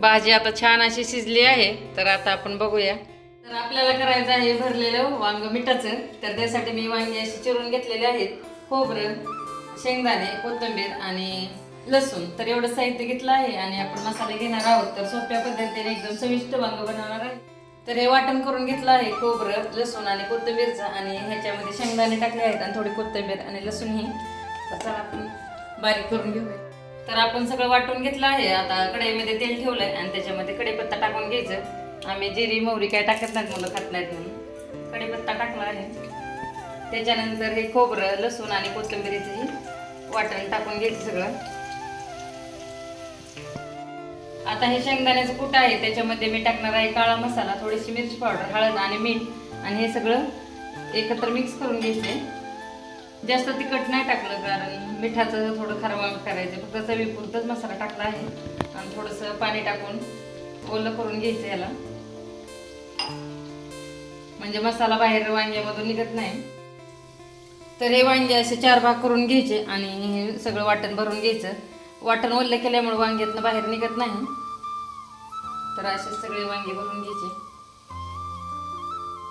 भाजी आता छान अशी शिजली आहे, तर आता आपण बघूया. तर आपल्याला करायचं आहे भरलेलं वांग मिठाचं. तर त्यासाठी मी वांगी अशी चिरून घेतलेले आहेत. खोबरं, शेंगदाणे, कोथिंबीर आणि लसूण. तर एवढं साहित्य घेतलं आहे आणि आपण मसाले घेणार आहोत. तर सोप्या पद्धतीने एकदम चविष्ट वांग बनवणार आहे. तर हे वाटण करून घेतलं आहे खोबरं, लसूण आणि कोथिंबीरचं, आणि ह्याच्यामध्ये शेंगदाणे टाकले आहेत आणि थोडी कोथिंबीर आणि लसूण ही. तर चला आपण बारीक करून घेऊया. तर आपण सगळं वाटून घेतलं आहे. आता कढईमध्ये तेल ठेवलंय आणि त्याच्यामध्ये कढीपत्ता टाकून घ्यायचं. आम्ही जिरी मोहरी काय टाकत नाहीत, मुलं खात नाहीत म्हणून कढीपत्ता टाकला आहे. त्याच्यानंतर हे खोबरं, लसूण आणि कोथिंबीरीचं हे वाटण टाकून घ्यायचं सगळं. आता हे शेंगदाण्याचं कूट आहे, त्याच्यामध्ये मी टाकणार आहे काळा मसाला, थोडीशी मिरची पावडर, हळद आणि मीठ, आणि हे सगळं एकत्र मिक्स करून घ्यायचे. जास्त तिखट नाही टाकलं, कारण मिठाचं थोडं खारवाळ करायचं. फक्त चवीपुरतंच मसाला टाकला आहे आणि थोडंसं पाणी टाकून ओलं करून घ्यायचं याला, म्हणजे मसाला बाहेर वांग्यामधून निघत नाही. तर हे वांगे असे 4 भाग करून घ्यायचे आणि हे सगळं वाटण भरून घ्यायचं. वाटण ओलं केल्यामुळे वांग्यातनं बाहेर निघत नाही. तर असे सगळे वांगे भरून घ्यायचे.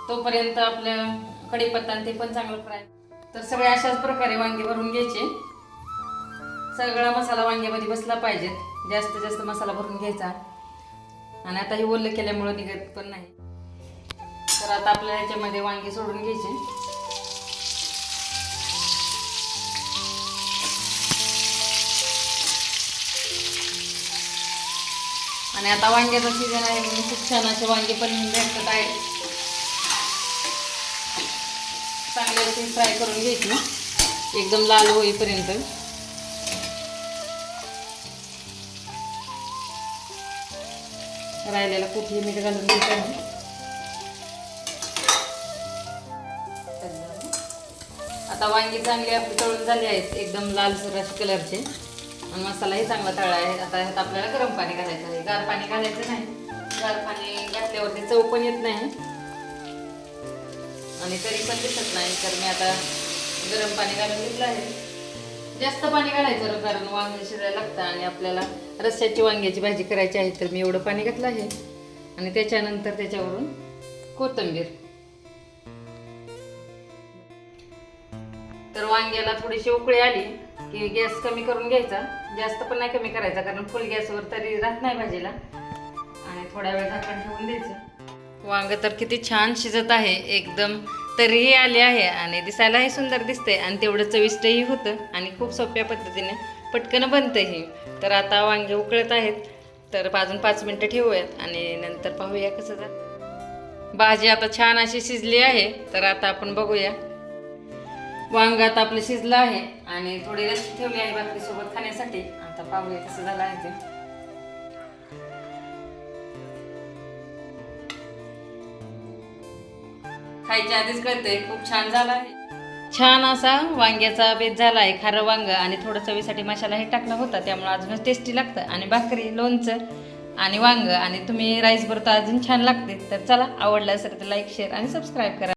तोपर्यंत आपलं कढीपत्ता ते पण चांगलं फ्राय. तर सगळे अशाच प्रकारे वांगे भरून घ्यायचे. सगळा मसाला वांग्यामध्ये बसला पाहिजे. जास्त जास्त मसाला भरून घ्यायचा. आणि आता हे ओलं केल्यामुळे निघत पण नाही. तर आता आपल्याला ह्याच्यामध्ये वांगे सोडून घ्यायचे. आणि आता वांग्याचा सीझन आहे म्हणून खूप छान असे वांगे पण भेटत आहेत. चांगले असे फ्राय करून घ्यायची एकदम लाल होईपर्यंत. राहिलेला कुठे मीठ घालून घ्यायचं आहे. आता वांगी चांगली आपली तळून झाली आहेत, एकदम लालसर असे कलरचे, आणि मसालाही चांगला तळला आहे. आता ह्यात आपल्याला गरम पाणी घालायचं आहे. गार पाणी घालायचं नाही. गार पाणी घातल्यावरती चव पण येत नाही आणि तरी पण दिसत नाही. तर मी आता गरम पाणी घालून घेतलं आहे. जास्त पाणी घालायचं, कारण वांगे शिजायला लागतं आणि आपल्याला रस्स्याची वांग्याची भाजी करायची आहे. तर मी एवढं पाणी घातलं आहे. आणि त्याच्यानंतर त्याच्यावरून कोथिंबीर. तर वांग्याला थोडीशी उकळी आली की गॅस कमी करून घ्यायचा. जास्त पण नाही कमी करायचा, कारण फुल गॅसवर तरी राहत नाही भाजीला. आणि थोड्या वेळ झाकण ठेवून द्यायचं. वांग तर किती छान शिजत आहे, एकदम तरीही आले आहे आणि दिसायलाही सुंदर दिसते आणि तेवढं चविष्टही होतं आणि खूप सोप्या पद्धतीने पटकन बनतंही. तर आता वांगे उकळत आहेत, तर अजून 5 मिनटं ठेवूयात आणि नंतर पाहूया कसं झालं. भाजी आता छान अशी शिजली आहे. तर आता आपण बघूया. वांग आता आपलं शिजलं आहे आणि थोडी रस्सी ठेवली आहे भाकरीसोबत खाण्यासाठी. आता पाहूया कसं झालं आहे ते. खायच्या आधीच कळतंय खूप छान झाला आहे. छान असा वांग्याचा बेत झाला आहे. खारं वांग आणि थोडं चवीसाठी मसाला हे टाकला होता, त्यामुळे अजूनच टेस्टी लागतं. आणि भाकरी, लोणचं आणि वांग आणि तुम्ही राईस बरोबर अजून छान लागते. तर चला, आवडलं असेल तर लाईक, शेअर आणि सबस्क्राईब करा.